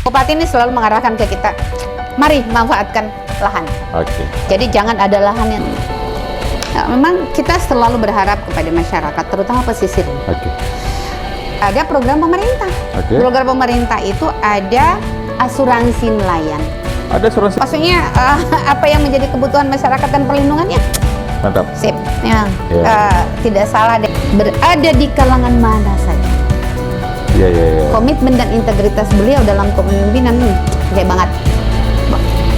Bupati ini selalu mengarahkan ke kita, mari manfaatkan lahan. Jadi jangan ada lahan yang memang kita selalu berharap kepada masyarakat, terutama pesisir. Ada program pemerintah. Program pemerintah itu ada asuransi nelayan. Ada asuransi. Maksudnya apa yang menjadi kebutuhan masyarakat dan perlindungannya? Mantap. Sip. Ya. Tidak salah deh. Berada di kalangan mana saja. Komitmen dan integritas beliau dalam kepemimpinan gede banget.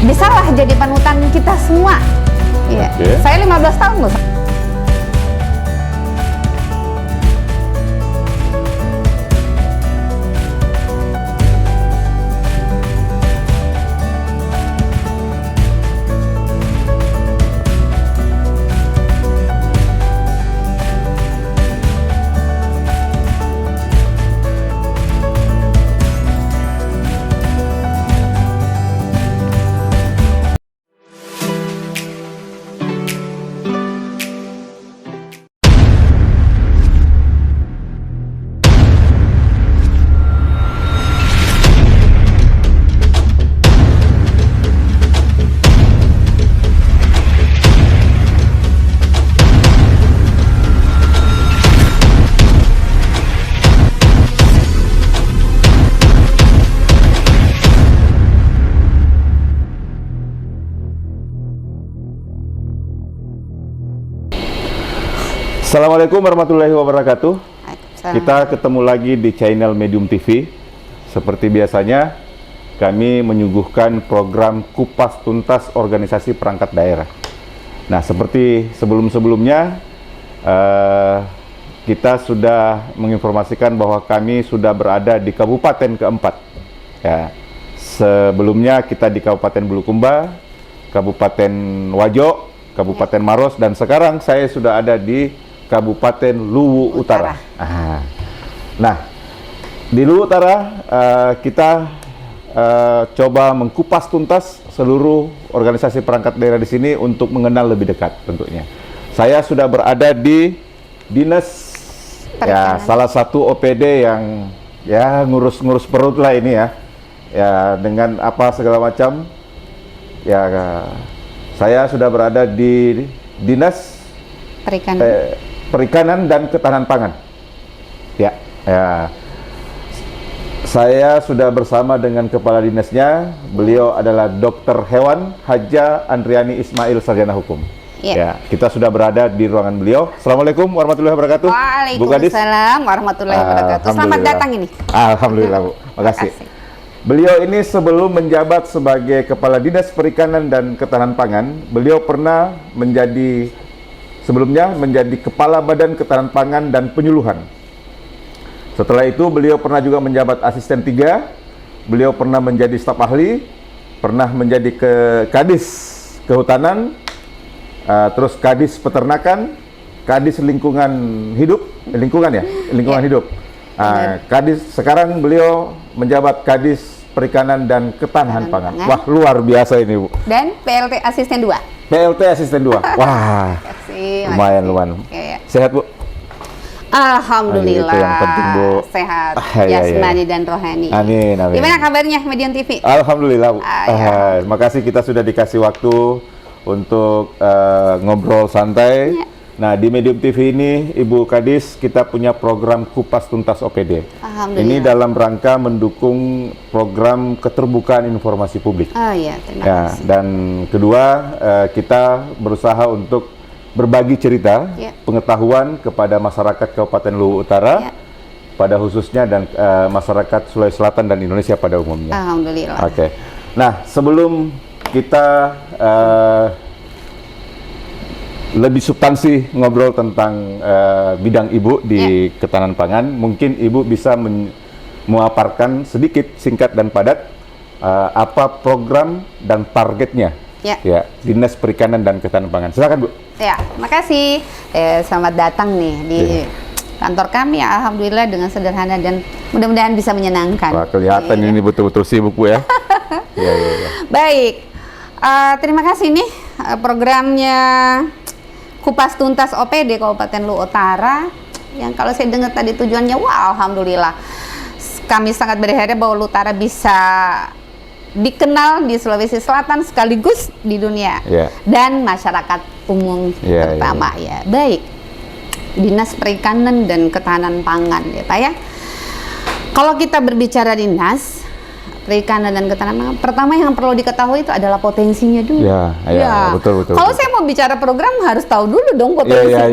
Bisalah jadi panutan kita semua. Saya 15 tahun loh. Assalamualaikum warahmatullahi wabarakatuh. Kita ketemu lagi di channel Medium TV. Seperti biasanya, kami menyuguhkan program kupas tuntas organisasi perangkat daerah. Nah, seperti sebelum-sebelumnya, kita sudah menginformasikan bahwa kami sudah berada di kabupaten keempat. Ya, sebelumnya kita di Kabupaten Bulukumba, Kabupaten Wajo, Kabupaten Maros, dan sekarang saya sudah ada di Kabupaten Luwu Utara. Nah, di Luwu Utara kita coba mengkupas tuntas seluruh organisasi perangkat daerah di sini untuk mengenal lebih dekat tentunya. Saya sudah berada di dinas salah satu OPD yang ngurus-ngurus perut lah ini ya dengan apa segala macam. Saya sudah berada di dinas Perikanan dan Ketahanan Pangan. Saya sudah bersama dengan kepala dinasnya. Beliau adalah Dr. Hewan Haja Andriani Ismail, Sarjana Hukum. Kita sudah berada di ruangan beliau. Assalamualaikum warahmatullahi wabarakatuh. Waalaikumsalam warahmatullahi wabarakatuh. Selamat datang ini. Alhamdulillah, Bu. Makasih. Beliau ini sebelum menjabat sebagai Kepala Dinas Perikanan dan Ketahanan Pangan, beliau pernah sebelumnya menjadi Kepala Badan Ketahanan Pangan dan Penyuluhan. Setelah itu beliau pernah juga menjabat Asisten 3, beliau pernah menjadi staf ahli, pernah menjadi Kadis Kehutanan, terus Kadis Peternakan, Kadis Lingkungan Hidup, Hidup. Kadis, sekarang beliau menjabat Kadis Perikanan dan Ketahanan Pangan. Wah, luar biasa ini, Bu. Dan PLT Asisten 2. PLT Asisten 2. Wah. Lumayan. Sehat, Bu? Alhamdulillah. Itu yang penting, Bu. Sehat. Jasmani dan rohani. Amin. Gimana kabarnya Medium TV? Alhamdulillah, Bu. Makasih kita sudah dikasih waktu untuk ngobrol santai. Nah, di Medium TV ini, Ibu Kadis, kita punya program Kupas Tuntas OPD. Ini dalam rangka mendukung program keterbukaan informasi publik. Terima kasih. Dan kedua, kita berusaha untuk berbagi cerita, pengetahuan kepada masyarakat Kabupaten Luwu Utara, pada khususnya, dan masyarakat Sulawesi Selatan dan Indonesia pada umumnya. Alhamdulillah. Nah, sebelum kita lebih substansi ngobrol tentang bidang Ibu di ketahanan pangan, mungkin Ibu bisa memaparkan sedikit, singkat dan padat, apa program dan targetnya Dinas Perikanan dan Ketahanan Pangan. Silakan, Bu. Makasih. Selamat datang nih di kantor kami. Alhamdulillah dengan sederhana dan mudah-mudahan bisa menyenangkan. Wah, kelihatan ini betul-betul sibuk, Bu, ya. Baik. Terima kasih nih programnya Kupas Tuntas OPD Kabupaten Luwu Utara, yang kalau saya dengar tadi tujuannya, wah alhamdulillah. kami sangat berharap bahwa Lutara bisa dikenal di Sulawesi Selatan sekaligus di dunia dan masyarakat umum terutama ya. Baik, Dinas Perikanan dan Ketahanan Pangan ya Pak ya. Kalau kita berbicara Dinas Perikanan dan Ketahanan Pangan, pertama yang perlu diketahui itu adalah potensinya dulu. Betul. Kalau saya mau bicara program harus tahu dulu dong potensinya.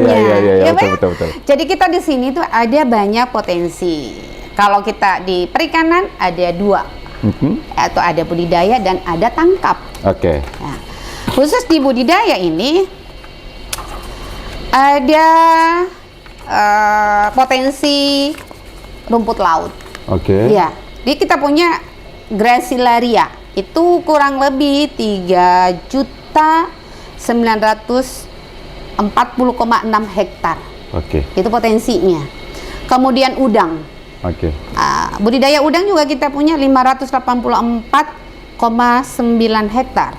Betul. Jadi kita di sini tuh ada banyak potensi. Kalau kita di perikanan ada 2, atau ada budidaya dan ada tangkap. Nah, khusus di budidaya ini ada potensi rumput laut. Ya, jadi kita punya Gracilaria itu kurang lebih 3.940,6 hektar. Itu potensinya. Kemudian udang. Budidaya udang juga kita punya 584,9 hektar.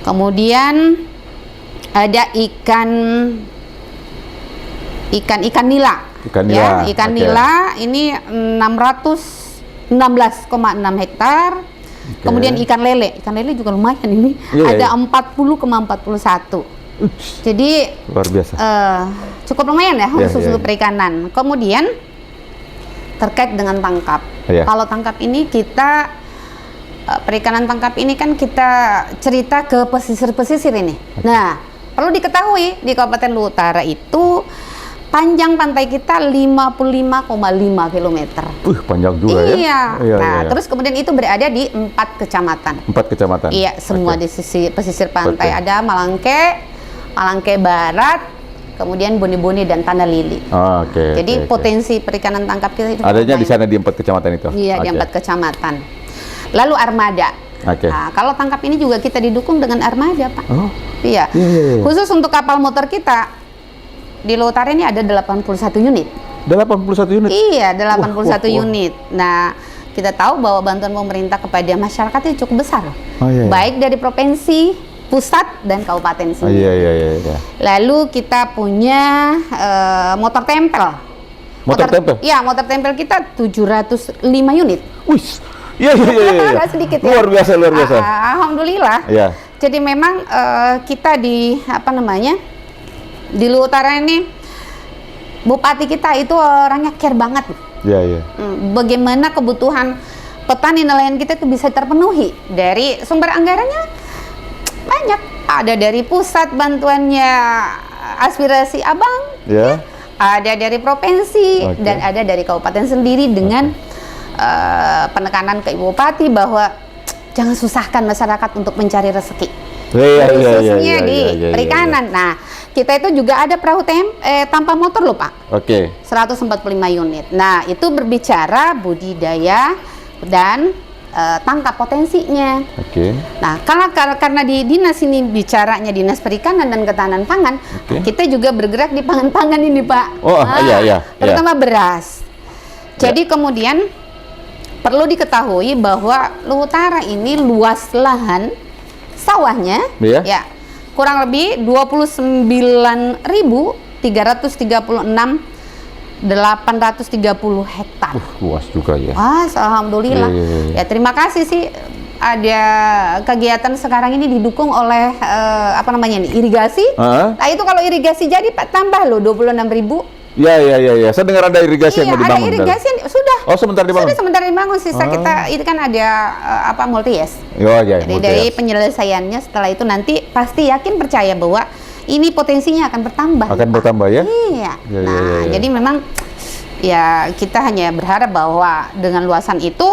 Kemudian ada ikan nila. Ikan nila ini 616,6 hektar. Kemudian ikan lele juga lumayan ini, ada 40,41. Jadi luar biasa. Cukup lumayan ya khusus untuk perikanan. Kemudian terkait dengan tangkap. Kalau tangkap ini kita perikanan tangkap ini kan kita cerita ke pesisir-pesisir ini. Nah, perlu diketahui di Kabupaten Lutara itu panjang pantai kita 55,5 km. Panjang juga ya. Terus kemudian itu berada di 4 kecamatan. 4 kecamatan. Iya, semua di sisi pesisir pantai. Ada Malangke Barat, kemudian Boni-Boni dan Tanah Lili. Jadi potensi perikanan tangkap kita itu adanya di sana di 4 kecamatan itu. Iya, di 4 kecamatan. Lalu armada. Nah, kalau tangkap ini juga kita didukung dengan armada, Pak. Iya. Khusus untuk kapal motor kita di Lutara ini ada 81 unit. 81 unit? Iya, 81 unit. Nah, kita tahu bahwa bantuan pemerintah kepada masyarakat itu cukup besar. Baik dari provinsi, pusat, dan kabupaten sini. Lalu kita punya motor tempel. Motor tempel? Iya, motor tempel kita 705 unit. Iya. Sedikit ya. Luar biasa. Alhamdulillah. Jadi memang kita di di Lutara ini bupati kita itu orangnya care banget. Bagaimana kebutuhan petani nelayan kita itu bisa terpenuhi dari sumber anggarannya banyak. Ada dari pusat bantuannya aspirasi abang, ada dari provinsi dan ada dari kabupaten sendiri dengan penekanan ke Ibu Bupati bahwa jangan susahkan masyarakat untuk mencari rezeki. Khususnya di perikanan. Nah, kita itu juga ada perahu tanpa motor loh Pak. 145 unit. Nah, itu berbicara budidaya dan tangkap potensinya. Nah, karena di dinas ini bicaranya Dinas Perikanan dan Ketahanan Pangan, kita juga bergerak di pangan-pangan ini Pak. Terutama beras. Jadi kemudian perlu diketahui bahwa Lutara ini luas lahan sawahnya kurang lebih 29.336.830 hektar. Luas juga ya. Alhamdulillah. Ya terima kasih sih ada kegiatan sekarang ini didukung oleh irigasi. Nah itu kalau irigasi jadi Pak tambah loh 26.000. Saya dengar ada irigasi yang mau dibangun. Ada irigasi sudah. Sebentar dibangun. Sebentar dibangun. Sisa kita itu kan ada multi-yes. Jadi dari penyelesaiannya setelah itu nanti pasti yakin percaya bahwa ini potensinya akan bertambah. Akan bertambah ya? Iya. Jadi memang ya kita hanya berharap bahwa dengan luasan itu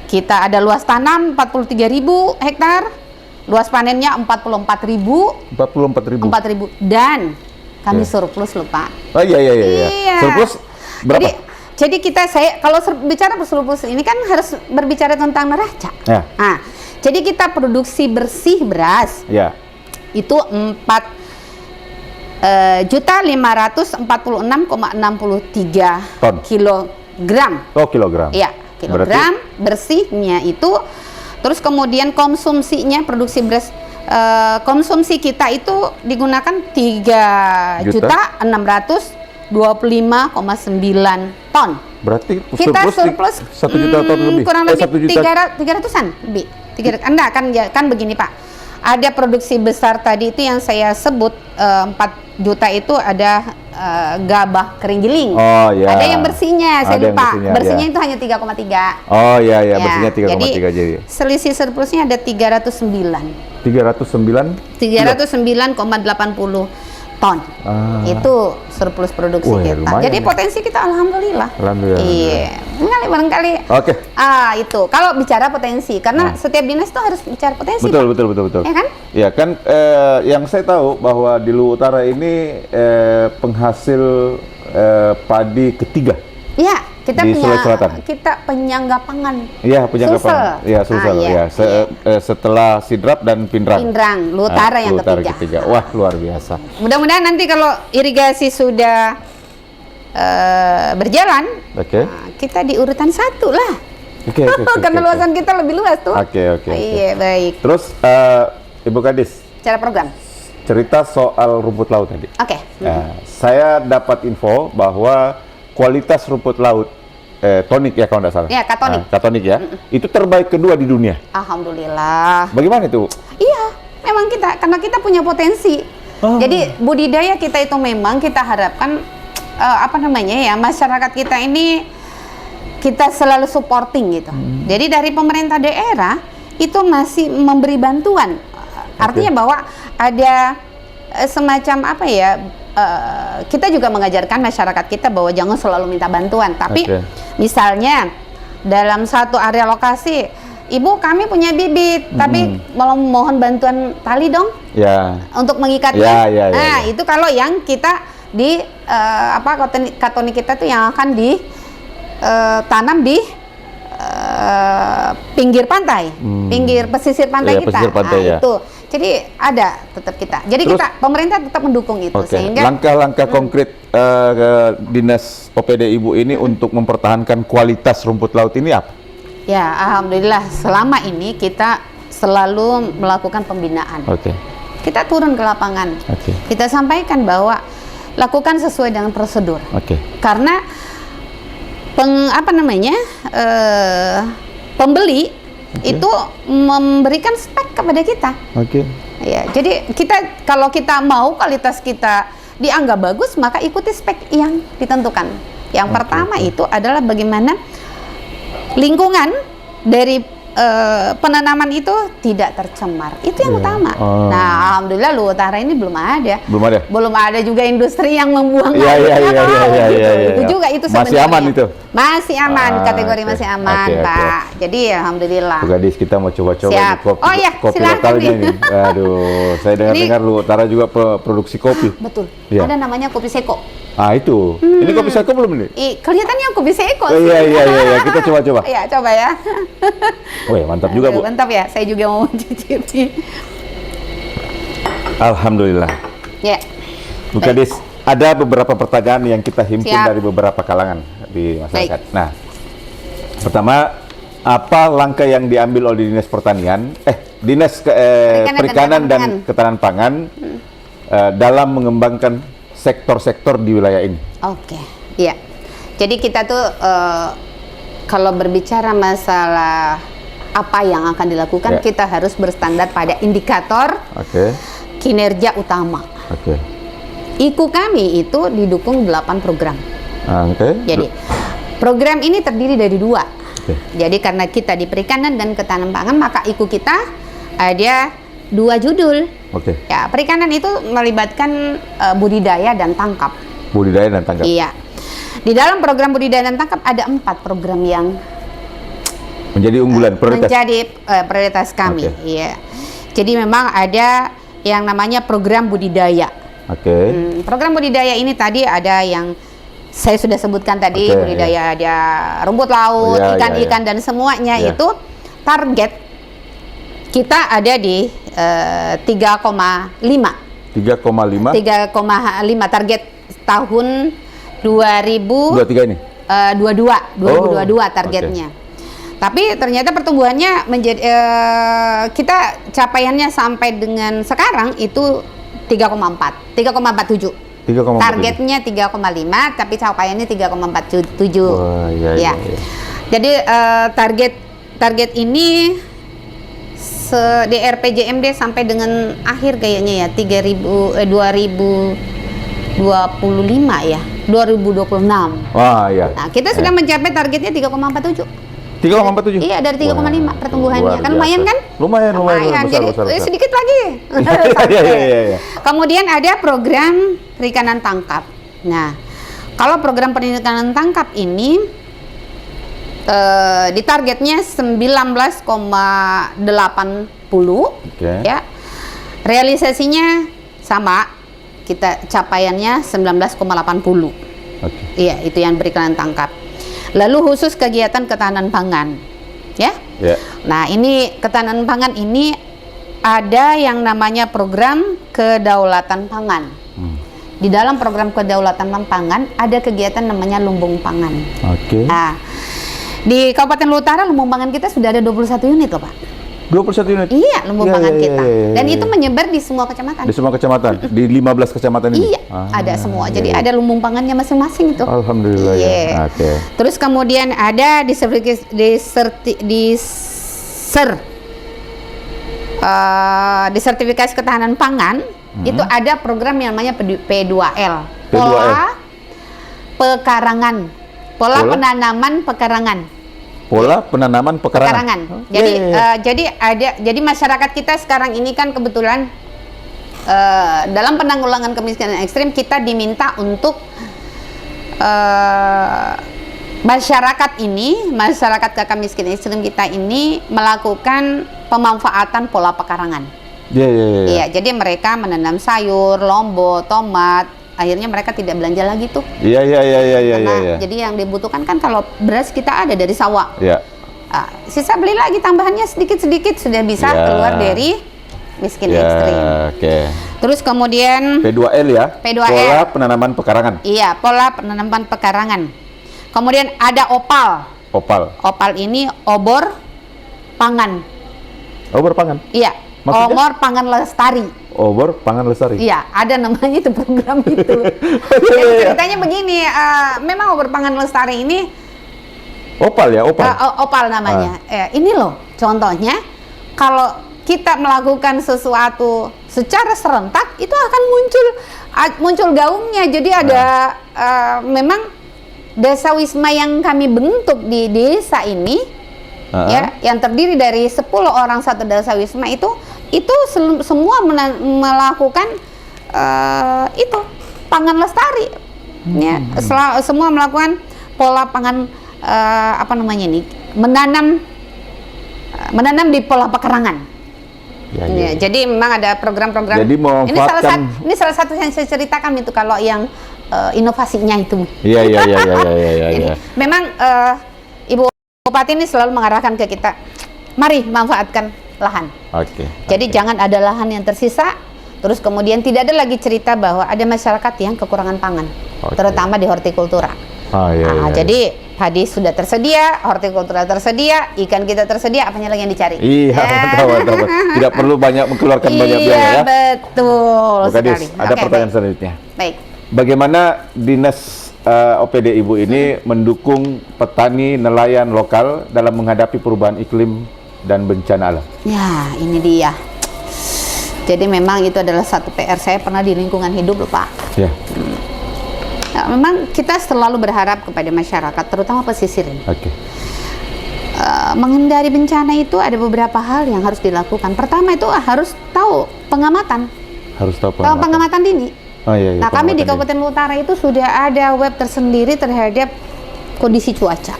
kita ada luas tanam 43.000 hektar, luas panennya 44.000 dan kami surplus loh Pak. Surplus berapa? Jadi kalau bicara surplus ini kan harus berbicara tentang neraca. Nah, jadi kita produksi bersih beras itu 4.546,63 kilogram. Kilogram. Iya, kilogram bersihnya itu. Terus kemudian konsumsinya produksi beras konsumsi kita itu digunakan 3.625,9 ton ton. Berarti Kita surplus 1 juta ton lebih. Kurang lebih 1 juta. 300-an lebih. Enggak kan begini Pak. Ada produksi besar tadi itu yang saya sebut 4 juta itu ada gabah kering giling. Oh ya. Ada yang bersihnya, saya lupa. Bersihnya ya. itu hanya 3,3. Oh iya Ya, bersihnya 3,3 jadi. Selisih surplusnya ada 309. 309,80 ton. Itu surplus produksi kita. Jadi potensi kita alhamdulillah. Iya. Barangkali. Oke. Itu kalau bicara potensi, karena setiap dinas itu harus bicara potensi. Betul. Ya kan? Ya kan, yang saya tahu bahwa di Luwu Utara ini penghasil padi ketiga. Iya, kita penyangga pangan. Iya, penyangga pangan. Iya, Sulsel. Iya. Setelah Sidrap dan Pindrang. Luwu Utara yang ketiga. Wah, luar biasa. Mudah-mudahan nanti kalau irigasi sudah berjalan, kita di urutan 1 lah. Karena luasan kita lebih luas tuh. Oke. Iya, baik. Terus Ibu Kadis, cara program cerita soal rumput laut tadi. Oke. Saya dapat info bahwa kualitas rumput laut tonik ya kalau nggak salah. Ya, katonik. Katonik ya. Itu terbaik kedua di dunia. Alhamdulillah. Bagaimana itu? Iya, memang karena kita punya potensi. Jadi budidaya kita itu memang kita harapkan masyarakat kita ini kita selalu supporting gitu. Jadi dari pemerintah daerah itu masih memberi bantuan. Artinya bahwa ada semacam kita juga mengajarkan masyarakat kita bahwa jangan selalu minta bantuan. Tapi misalnya dalam satu area lokasi, Ibu kami punya bibit, tapi mohon bantuan tali dong, untuk mengikatnya. Nah itu kalau yang kita di katonik kita tuh yang akan ditanam di pinggir pantai, pinggir pesisir pantai kita. Pesisir pantai, itu. Jadi ada tetap kita. Jadi pemerintah tetap mendukung itu sehingga langkah-langkah konkret dinas OPD Ibu ini untuk mempertahankan kualitas rumput laut ini apa? Ya, alhamdulillah selama ini kita selalu melakukan pembinaan. Kita turun ke lapangan. Kita sampaikan bahwa lakukan sesuai dengan prosedur. Karena pembeli itu memberikan spek kepada kita. Ya, jadi kalau kita mau kualitas kita dianggap bagus, maka ikuti spek yang ditentukan. Yang pertama itu adalah bagaimana lingkungan dari penanaman itu tidak tercemar. Itu yang utama. Nah, alhamdulillah Luwu Utara ini belum ada. Belum ada juga industri yang membuang itu juga itu sebenarnya. Masih aman itu. Masih aman, kategori masih aman, Pak. Jadi alhamdulillah. Bu Gadis, kita mau coba-coba kopi lokalnya ini. Aduh, saya dengar Luwu Utara juga produksi kopi. Betul. Ada namanya kopi seko. Itu. Ini kopi seko belum ini? Kelihatannya kopi seko. Iya, kita coba-coba. Iya, coba ya. Wih, mantap juga, Bu. Mantap ya, saya juga mau mencicipi. Alhamdulillah. Ya. Bu Kadis, ada beberapa pertanyaan yang kita himpun dari beberapa kalangan di masyarakat. Nah, pertama, apa langkah yang diambil oleh Dinas Pertanian, Dinas Perikanan dan Ketahanan Pangan dalam mengembangkan sektor-sektor di wilayah ini? Iya. Jadi kita tuh kalau berbicara masalah apa yang akan dilakukan, kita harus berstandar pada indikator kinerja utama. IKU kami itu didukung 8 program. Jadi program ini terdiri dari 2. Jadi karena kita di perikanan dan ketahanan pangan, maka IKU kita ada 2 judul. Ya, perikanan itu melibatkan budidaya dan tangkap. Iya. Di dalam program budidaya dan tangkap ada 4 program yang menjadi unggulan, prioritas. Menjadi prioritas kami. Iya. Jadi memang ada yang namanya program budidaya. Program budidaya ini tadi ada yang saya sudah sebutkan tadi, budidaya ada rumput laut, ikan-ikan dan semuanya itu target kita ada di 3,5 target tahun 2022 targetnya. Tapi ternyata pertumbuhannya menjadi kita capaiannya sampai dengan sekarang itu 3,47. 3,47. Targetnya 3,5, tapi capaiannya 3,47. Wah, iya, Ya. Jadi target ini di RPJMD sampai dengan akhir kayaknya ya 2025 ya, 2026. Wah, iya. Nah, kita sudah mencapai targetnya 3,47. 3,47. Iya, dari 3,5 pertumbuhannya. Kan lumayan kan? Lumayan. Jadi Besar. sedikit lagi. Iya. Kemudian ada program perikanan tangkap. Nah, kalau program perikanan tangkap ini di targetnya 19,80 ya. Realisasinya sama, kita capaiannya 19,80. Iya, itu yang perikanan tangkap. Lalu khusus kegiatan ketahanan pangan, ya. Nah, ini ketahanan pangan ini ada yang namanya program kedaulatan pangan. Di dalam program kedaulatan pangan ada kegiatan namanya lumbung pangan. Nah, di Kabupaten Utara lumbung pangan kita sudah ada 21 unit loh, Pak. 21 unit? Iya, lumbung pangan kita. Dan itu menyebar di semua kecamatan. Di semua kecamatan? Di 15 kecamatan ini? Iya, ada semua. Jadi ada lumbung pangannya masing-masing itu. Alhamdulillah ya. Terus kemudian ada disertifikasi ketahanan pangan, itu ada program yang namanya P2L. Pola pekarangan. Pola penanaman pekarangan. Pola penanaman pekarangan. Jadi masyarakat kita sekarang ini kan kebetulan dalam penanggulangan kemiskinan ekstrim kita diminta untuk masyarakat kakak miskin ekstrim kita ini melakukan pemanfaatan pola pekarangan. Iya, jadi mereka menanam sayur, lombok, tomat. Akhirnya mereka tidak belanja lagi tuh. Iya. Jadi yang dibutuhkan kan kalau beras kita ada dari sawah. Iya. Sisa beli lagi tambahannya sedikit-sedikit sudah bisa keluar dari miskin ekstrim. Terus kemudian P2L ya. P2L. Pola penanaman pekarangan. Iya, pola penanaman pekarangan. Kemudian ada OPAL. OPAL ini obor pangan. Obor pangan. Iya. Obor pangan lestari. Obor pangan lestari. Iya, ada namanya itu program itu. Jadi ceritanya begini, memang obor pangan lestari ini OPAL ya, OPAL namanya. Ini loh, contohnya kalau kita melakukan sesuatu secara serentak itu akan muncul gaungnya. Jadi ada memang desa wisma yang kami bentuk di desa ini ya, yang terdiri dari 10 orang satu desa wisma itu semua melakukan itu pangan lestari ya, semua melakukan pola pangan menanam di pola pekarangan. Ya. Jadi memang ada program-program. Jadi ini salah satu yang saya ceritakan itu kalau yang inovasinya itu. Iya. Memang Ibu Bupati ini selalu mengarahkan ke kita, mari manfaatkan lahan. Jadi jangan ada lahan yang tersisa, terus kemudian tidak ada lagi cerita bahwa ada masyarakat yang kekurangan pangan, terutama di hortikultura. Jadi padi sudah tersedia, hortikultura tersedia, ikan kita tersedia, apanya lagi yang dicari? Iya, mantap. Tidak perlu banyak mengeluarkan banyak biaya ya. Betul sekali. Ada pertanyaan selanjutnya. Baik. Bagaimana Dinas OPD Ibu ini mendukung petani nelayan lokal dalam menghadapi perubahan iklim dan bencana alam? Ya, ini dia. Jadi memang itu adalah satu PR saya pernah di lingkungan hidup loh, Pak. Ya. Ya, memang kita selalu berharap kepada masyarakat, terutama pesisir ini. Menghindari bencana itu ada beberapa hal yang harus dilakukan. Pertama itu harus tahu pengamatan. Pengamatan dini. Nah, kami di Kabupaten Utara itu sudah ada web tersendiri terhadap kondisi cuaca.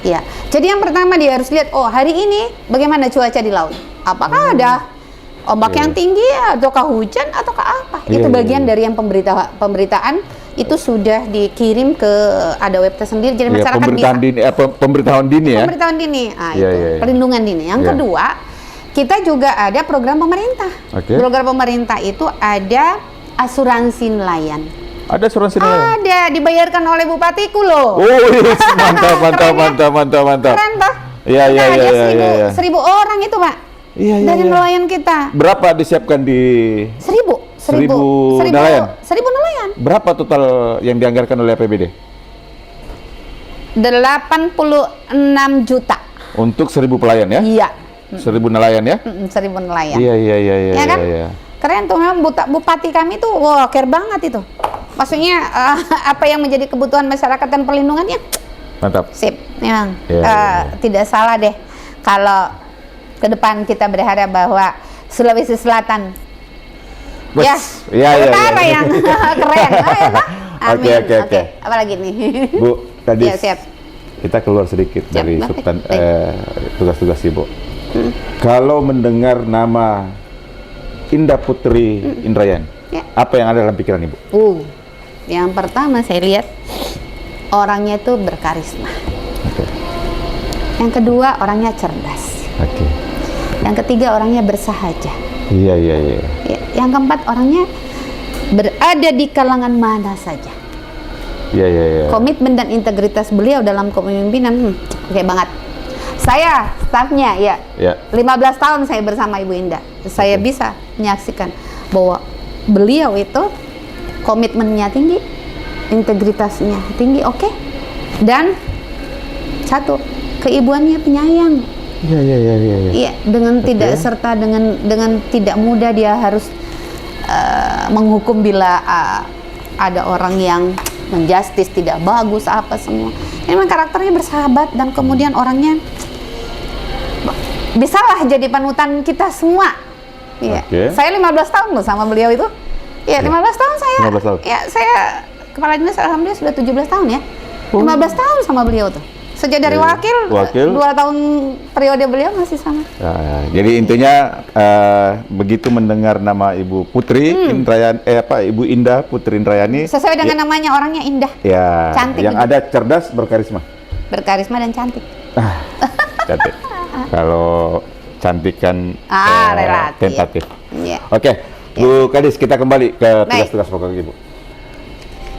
Ya. Jadi yang pertama dia harus lihat, hari ini bagaimana cuaca di laut. Apakah ada ombak yang tinggi ataukah hujan ataukah apa? Itu bagian dari yang pemberitaan itu sudah dikirim ke ada web tersendiri. Jadi masyarakat pemberitahuan dini ya. Pemberitahuan dini. Perlindungan dini. Yang kedua, kita juga ada program pemerintah. Program pemerintah itu ada asuransi nelayan. Ada asuransi nelayan? Ada, dibayarkan oleh bupatiku loh. Mantap. Keren toh? Iya. 1.000 orang itu, Pak. Dari nelayan kita. Berapa disiapkan di 1.000 nelayan? 1.000 nelayan. jalan. Berapa total yang dianggarkan oleh APBD? 86 juta. Untuk 1.000 pelayan ya? Iya. 1.000 nelayan ya? 1.000 nelayan. Iya. Ya kan? Iya. Keren tuh, memang bupati kami tuh, wah, care banget itu. Maksudnya apa yang menjadi kebutuhan masyarakat dan perlindungannya, Mantap. sip. Memang Iya. tidak salah deh kalau ke depan kita berharap bahwa Sulawesi Selatan, Bos. utara yang keren. Ya, Pak? Amin. Oke. Apalagi nih? Bu, tadi Ya, siap. kita keluar sedikit Siap, dari baik. tugas-tugas Ibu. Kalau mendengar nama Indah Putri Indrayani, Ya. apa yang ada dalam pikiran Ibu? Yang pertama saya lihat orangnya itu berkarisma. Oke. Yang kedua orangnya cerdas. Oke. Yang ketiga orangnya bersahaja. Iya. Ya, yang keempat orangnya berada di kalangan mana saja. Iya. Komitmen dan integritas beliau dalam kepemimpinan oke banget. Saya stafnya ya. 15 tahun saya bersama Ibu Indah. Saya bisa menyaksikan bahwa beliau itu komitmennya tinggi, integritasnya tinggi, oke. Dan satu, keibuannya penyayang. Iya. Iya, dengan tidak serta dengan tidak mudah dia harus menghukum bila ada orang yang menjustis tidak bagus apa semua. Ini memang karakternya bersahabat dan kemudian orangnya bisalah jadi panutan kita semua. Iya. Saya 15 tahun loh sama beliau itu. Iya, 15 tahun saya. 15 tahun. Ya, saya kepala dinas alhamdulillah sudah 17 tahun ya. 15 tahun sama beliau tuh. Sejak dari wakil, 2 tahun periode beliau masih sama. Jadi intinya begitu mendengar nama Ibu Putri Indrayani, Ibu Indah Putri Indrayani, sesuai dengan namanya, orangnya indah, cantik, yang ada cerdas, berkarisma dan cantik. Cantik. Kalau cantik kan relatif. tentatif. Yeah. Oke, Bu Kadis, kita kembali ke tugas-tugas pokok Ibu.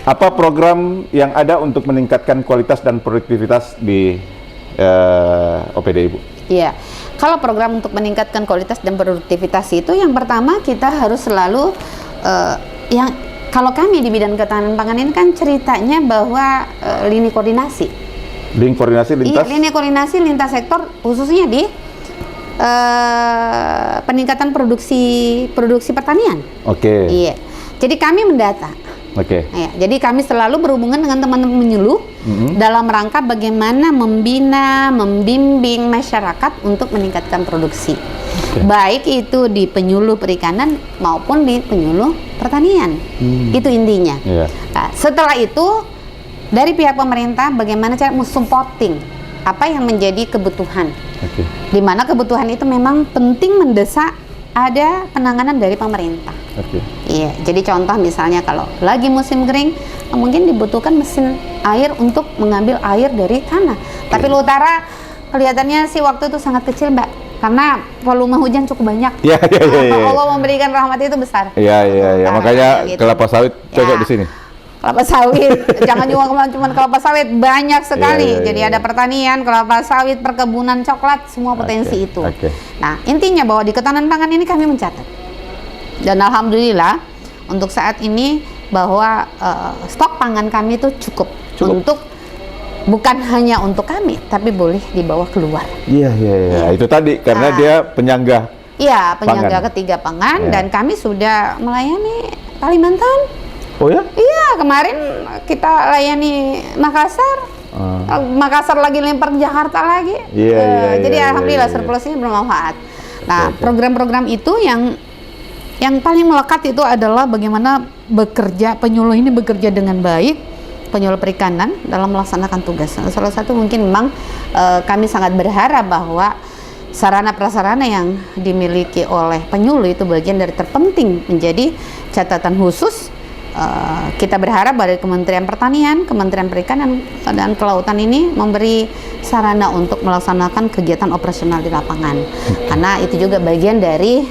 Apa program yang ada untuk meningkatkan kualitas dan produktivitas di OPD Ibu? Iya, kalau program untuk meningkatkan kualitas dan produktivitas itu yang pertama kita harus selalu kalau kami di bidang ketahanan pangan ini kan ceritanya bahwa lini koordinasi. Lini koordinasi lintas? Iya, lini koordinasi lintas sektor khususnya di peningkatan produksi pertanian. Oke. Iya, jadi kami mendata. Oke. Ya, jadi kami selalu berhubungan dengan teman-teman penyuluh dalam rangka bagaimana membina, membimbing masyarakat untuk meningkatkan produksi. Baik itu di penyuluh perikanan maupun di penyuluh pertanian. Itu intinya. Nah, setelah itu dari pihak pemerintah bagaimana cara supporting apa yang menjadi kebutuhan. Di mana kebutuhan itu memang penting mendesak ada penanganan dari pemerintah. Iya, jadi contoh misalnya kalau lagi musim kering, mungkin dibutuhkan mesin air untuk mengambil air dari tanah. Tapi di utara kelihatannya sih waktu itu sangat kecil, Mbak, karena volume hujan cukup banyak. Iya. Allah memberikan rahmat itu besar. Iya. Makanya gitu. Kelapa sawit cocok di sini. Kelapa sawit, jangan cuma kelapa sawit, banyak sekali. Jadi ada pertanian, kelapa sawit, perkebunan coklat, semua potensi itu. Nah, intinya bahwa di ketahanan pangan ini kami mencatat. Dan alhamdulillah untuk saat ini bahwa stok pangan kami itu cukup. Untuk bukan hanya untuk kami, tapi boleh dibawa keluar. Iya. Itu tadi karena dia penyangga. Iya, penyangga ketiga pangan dan kami sudah melayani Kalimantan. Oh ya? Iya, kemarin kita layani Makassar. Makassar lagi lempar ke Jakarta lagi. Jadi alhamdulillah surplusnya bermanfaat. Nah, program-program itu yang paling melekat itu adalah bagaimana penyuluh ini bekerja dengan baik, penyuluh perikanan dalam melaksanakan tugas. Salah satu mungkin memang kami sangat berharap bahwa sarana prasarana yang dimiliki oleh penyuluh itu bagian dari terpenting menjadi catatan khusus. Kita berharap dari Kementerian Pertanian, Kementerian Perikanan dan Kelautan ini memberi sarana untuk melaksanakan kegiatan operasional di lapangan. Karena itu juga bagian dari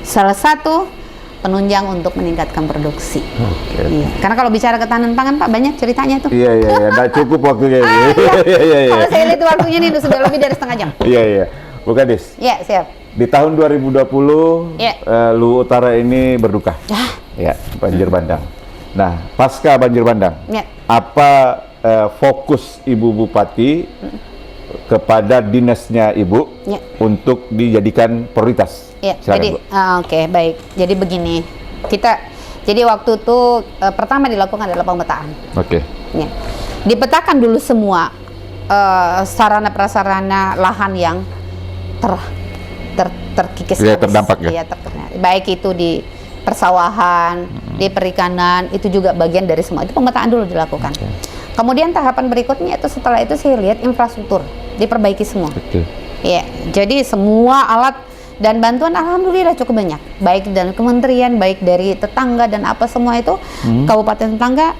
salah satu penunjang untuk meningkatkan produksi. Iya. Karena kalau bicara ketahanan pangan, Pak, banyak ceritanya tuh. Iya. Nggak cukup waktunya. Kalau saya lihat waktunya ini sudah lebih dari setengah jam. Iya. Bu Kadis. Iya, siap. Di tahun 2020, Luwu Utara ini berduka. Ya, banjir bandang. Nah, pasca banjir bandang, apa fokus Ibu Bupati kepada dinasnya Ibu untuk dijadikan prioritas? Jadi, oke, baik. Jadi begini, jadi waktu itu pertama dilakukan adalah pemetaan. Dipetakan dulu semua sarana prasarana lahan yang terkikis, terdampak baik itu di persawahan, di perikanan, itu juga bagian dari semua. Itu pemetaan dulu dilakukan. Kemudian tahapan berikutnya itu setelah itu saya lihat infrastruktur diperbaiki semua. Ya, jadi semua alat dan bantuan alhamdulillah cukup banyak, baik dari kementerian, baik dari tetangga dan apa semua itu, kabupaten tetangga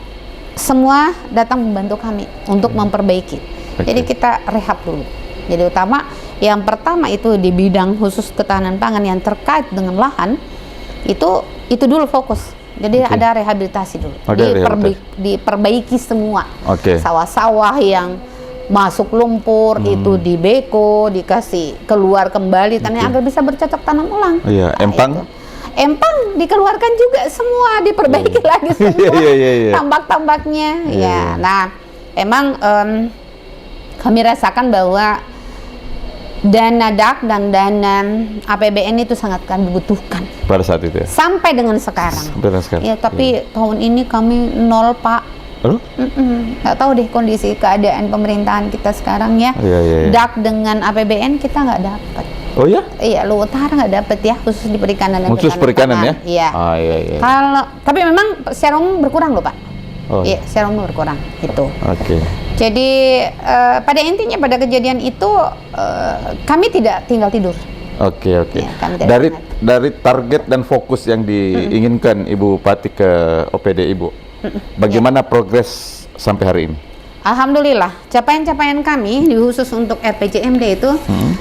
semua datang membantu kami untuk memperbaiki. Jadi kita rehab dulu. Jadi utama yang pertama itu di bidang khusus ketahanan pangan yang terkait dengan lahan itu dulu fokus. Jadi ada rehabilitasi dulu. Diperbaiki semua. Sawah-sawah yang masuk lumpur itu dibeko, dikasih keluar kembali tanahnya agar bisa bercocok tanam ulang. Empang dikeluarkan juga semua, diperbaiki lagi semua tambak-tambaknya. Nah, emang kami rasakan bahwa dana DAK dan dana APBN itu sangat kami butuhkan pada saat itu sampai dengan sekarang. Tapi tahun ini kami nol, Pak. Nggak tahu deh kondisi keadaan pemerintahan kita sekarang ya. DAK dengan APBN kita nggak dapat. Iya, Luwu Utara nggak dapat ya, khusus di perikanan dan khusus perikanan ya. Kalau tapi memang secara umum berkurang loh, Pak. Secara umum berkurang itu. Jadi pada intinya pada kejadian itu kami tidak tinggal tidur. Dari target dan fokus yang diinginkan Ibu Bupati ke OPD Ibu, bagaimana progres sampai hari ini? Alhamdulillah, capaian-capaian kami khusus untuk RPJMD itu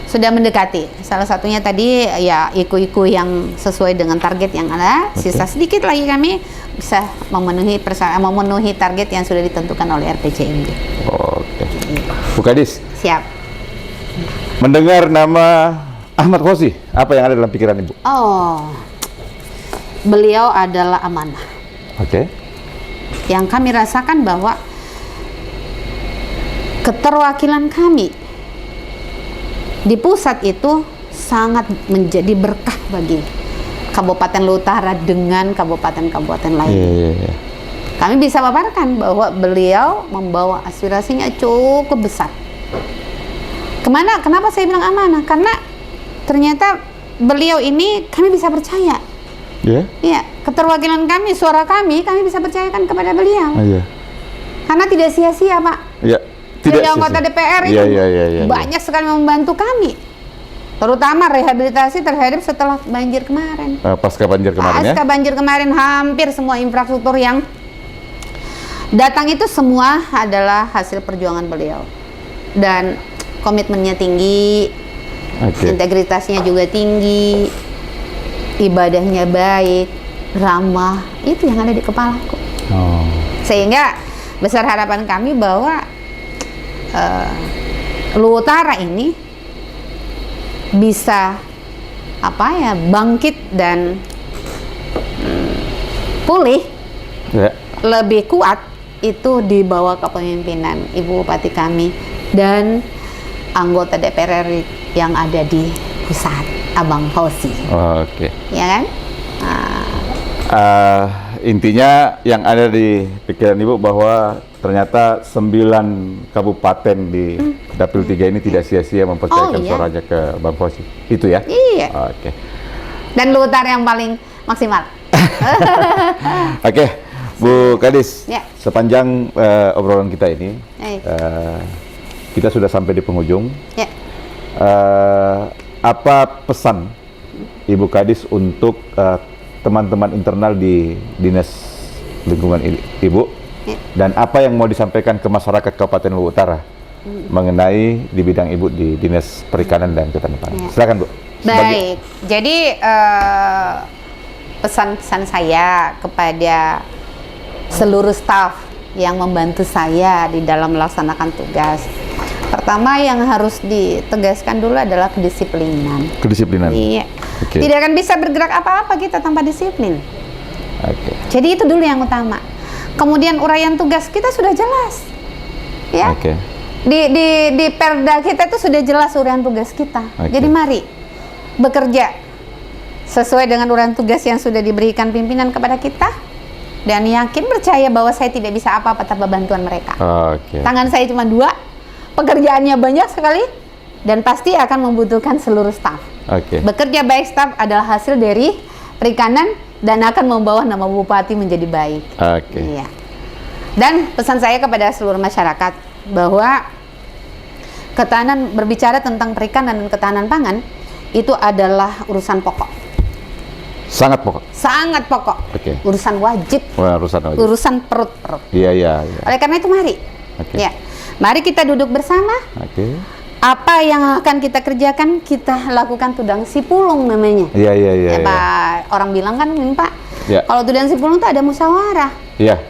sudah mendekati. Salah satunya tadi ya iku-iku yang sesuai dengan target yang ada. Sisa sedikit lagi kami bisa memenuhi target yang sudah ditentukan oleh RPJMD. Bu Kadis. Siap. Mendengar nama Ahmad Khosi, apa yang ada dalam pikiran Ibu? Beliau adalah amanah. Yang kami rasakan bahwa keterwakilan kami di pusat itu sangat menjadi berkah bagi Kabupaten Luwu Utara dengan kabupaten-kabupaten lain. Kami bisa paparkan bahwa beliau membawa aspirasinya cukup besar. Kenapa saya bilang amanah? Karena ternyata beliau ini kami bisa percaya. Keterwakilan kami, suara kami bisa percayakan kepada beliau. Karena tidak sia-sia, Pak. Beliau anggota DPR itu banyak sekali membantu kami, terutama rehabilitasi terhadap setelah banjir kemarin. Pasca banjir kemarin hampir semua infrastruktur yang datang itu semua adalah hasil perjuangan beliau dan komitmennya tinggi, integritasnya juga tinggi, ibadahnya baik, ramah, itu yang ada di kepalaku. Sehingga besar harapan kami bahwa Luwu Utara ini bisa bangkit dan pulih lebih kuat itu di bawah kepemimpinan Ibu Bupati kami dan anggota DPR RI yang ada di pusat, Abang Khosi. Ya kan? Intinya yang ada di pikiran Ibu bahwa ternyata 9 kabupaten di Dapil 3 ini tidak sia-sia mempercayakan suaranya ke Bang Khosi. Itu ya? Iya. Dan Luwu Utara yang paling maksimal. Bu Kadis, sepanjang obrolan kita ini, kita sudah sampai di penghujung. Apa pesan Ibu Kadis untuk teman-teman internal di Dinas Lingkungan Ibu, dan apa yang mau disampaikan ke masyarakat Kabupaten Luwu Utara mengenai di bidang Ibu di Dinas Perikanan dan Ketahanan Pangan? Silakan, Bu. Baik, jadi pesan-pesan saya kepada seluruh staf yang membantu saya di dalam melaksanakan tugas. Pertama yang harus ditegaskan dulu adalah kedisiplinan. Iya. Tidak akan bisa bergerak apa-apa kita tanpa disiplin. Jadi itu dulu yang utama. Kemudian uraian tugas kita sudah jelas, ya. Oke. Di Perda kita itu sudah jelas uraian tugas kita. Jadi mari bekerja sesuai dengan uraian tugas yang sudah diberikan pimpinan kepada kita, dan yakin percaya bahwa saya tidak bisa apa-apa tanpa bantuan mereka. Tangan saya cuma 2, pekerjaannya banyak sekali, dan pasti akan membutuhkan seluruh staf. Bekerja baik staf adalah hasil dari perikanan dan akan membawa nama bupati menjadi baik. Iya. Dan pesan saya kepada seluruh masyarakat bahwa ketahanan, berbicara tentang perikanan dan ketahanan pangan itu adalah urusan pokok. Sangat pokok. Sangat pokok. Urusan wajib. Urusan perut-perut. Iya. Oleh karena itu mari. Ya. Mari kita duduk bersama. Apa yang akan kita kerjakan, kita lakukan tudang sipulung namanya. Iya. Pak, orang bilang kan, Pak, kalau tudang sipulung itu ada musyawarah.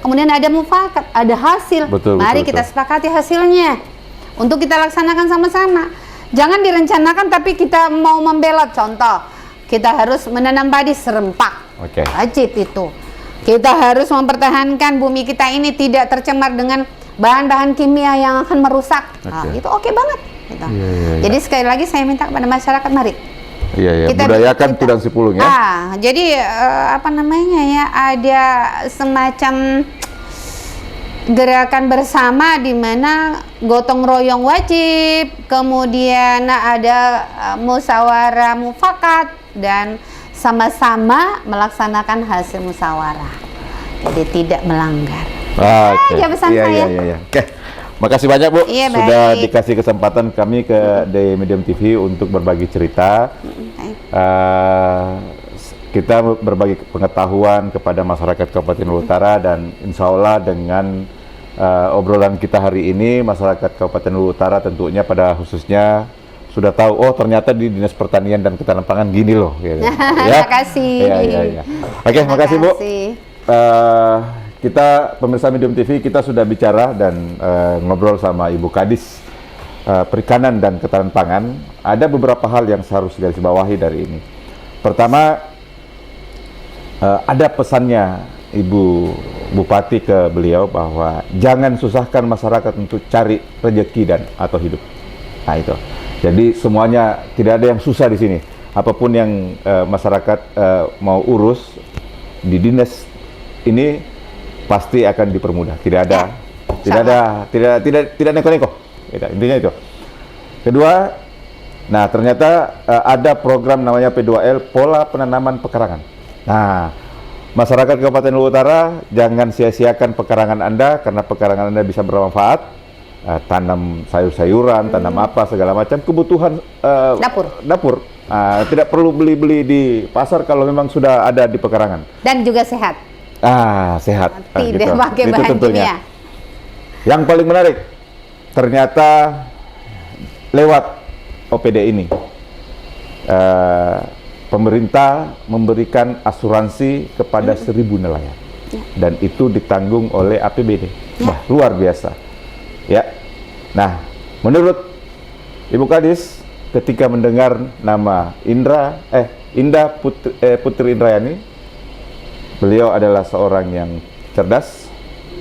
Kemudian ada mufakat, ada hasil. Mari kita sepakati hasilnya untuk kita laksanakan sama-sama. Jangan direncanakan tapi kita mau membelot. Contoh, kita harus menanam padi serempak. Wajib itu. Kita harus mempertahankan bumi kita ini tidak tercemar dengan bahan-bahan kimia yang akan merusak. Itu oke banget. Jadi sekali lagi saya minta kepada masyarakat, mari kita budayakan tudang sipulung ya. Jadi apa namanya ya, ada semacam gerakan bersama di mana gotong royong wajib, kemudian ada musyawarah mufakat, dan sama-sama melaksanakan hasil musyawarah. Jadi tidak melanggar. Ya pesan saya. Makasih banyak Bu, sudah dikasih kesempatan kami ke The Medium TV untuk berbagi cerita. Kita berbagi pengetahuan kepada masyarakat Kabupaten Luhut Utara, dan insya Allah dengan obrolan kita hari ini, masyarakat Kabupaten Luhut Utara tentunya pada khususnya sudah tahu, oh ternyata di Dinas Pertanian dan Ketahanan Pangan gini loh. Gitu. Terima kasih. Oke, makasih Bu. Kita pemirsa Medium TV, kita sudah bicara dan ngobrol sama Ibu Kadis Perikanan dan Ketahanan Pangan. Ada beberapa hal yang harus digarisbawahi dari ini. Pertama, ada pesannya Ibu Bupati ke beliau bahwa jangan susahkan masyarakat untuk cari rezeki dan atau hidup. Nah itu. Jadi semuanya tidak ada yang susah di sini. Apapun yang masyarakat mau urus di dinas ini pasti akan dipermudah. Tidak neko-neko. Intinya itu. Kedua, nah ternyata ada program namanya P2L, pola penanaman pekarangan. Nah, masyarakat Kabupaten Luhut Utara jangan sia-siakan pekarangan Anda, karena pekarangan Anda bisa bermanfaat. Tanam sayur-sayuran, tanam apa segala macam kebutuhan dapur. Tidak perlu beli-beli di pasar kalau memang sudah ada di pekarangan. Dan juga sehat. Sehat. Tidak pakai bahan kimia. Yang paling menarik, ternyata lewat OPD ini, pemerintah memberikan asuransi kepada 1.000 nelayan, dan itu ditanggung oleh APBD. Luar biasa. Nah, menurut Ibu Kadis, ketika mendengar nama Indah Putri Indrayani, beliau adalah seorang yang cerdas,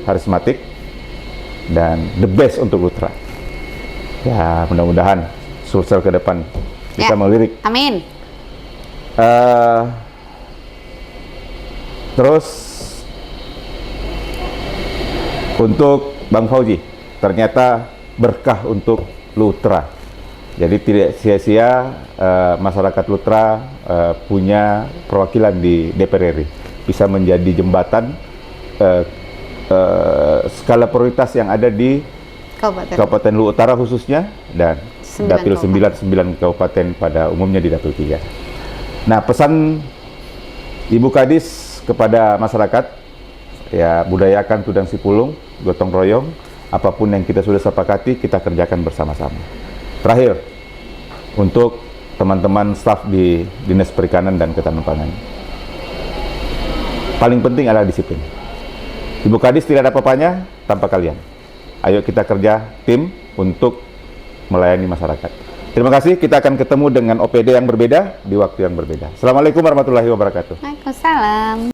karismatik, dan the best untuk Lutra. Ya, mudah-mudahan sukses ke depan bisa melirik. Amin. Terus untuk Bang Fauzi, ternyata berkah untuk Lutra. Jadi tidak sia-sia masyarakat Lutra punya perwakilan di DPR RI. Bisa menjadi jembatan skala prioritas yang ada di Kabupaten Luhut Utara khususnya, dan Dapil 9 kabupaten pada umumnya di Dapil 3. Nah, pesan Ibu Kadis kepada masyarakat, ya budayakan tudang sipulung, gotong royong, apapun yang kita sudah sepakati kita kerjakan bersama-sama. Terakhir, untuk teman-teman staf di Dinas Perikanan dan Ketahanan Pangan, paling penting adalah disiplin. Ibu Kadis tidak ada apa-apanya tanpa kalian. Ayo kita kerja tim untuk melayani masyarakat. Terima kasih, kita akan ketemu dengan OPD yang berbeda di waktu yang berbeda. Assalamualaikum warahmatullahi wabarakatuh. Waalaikumsalam.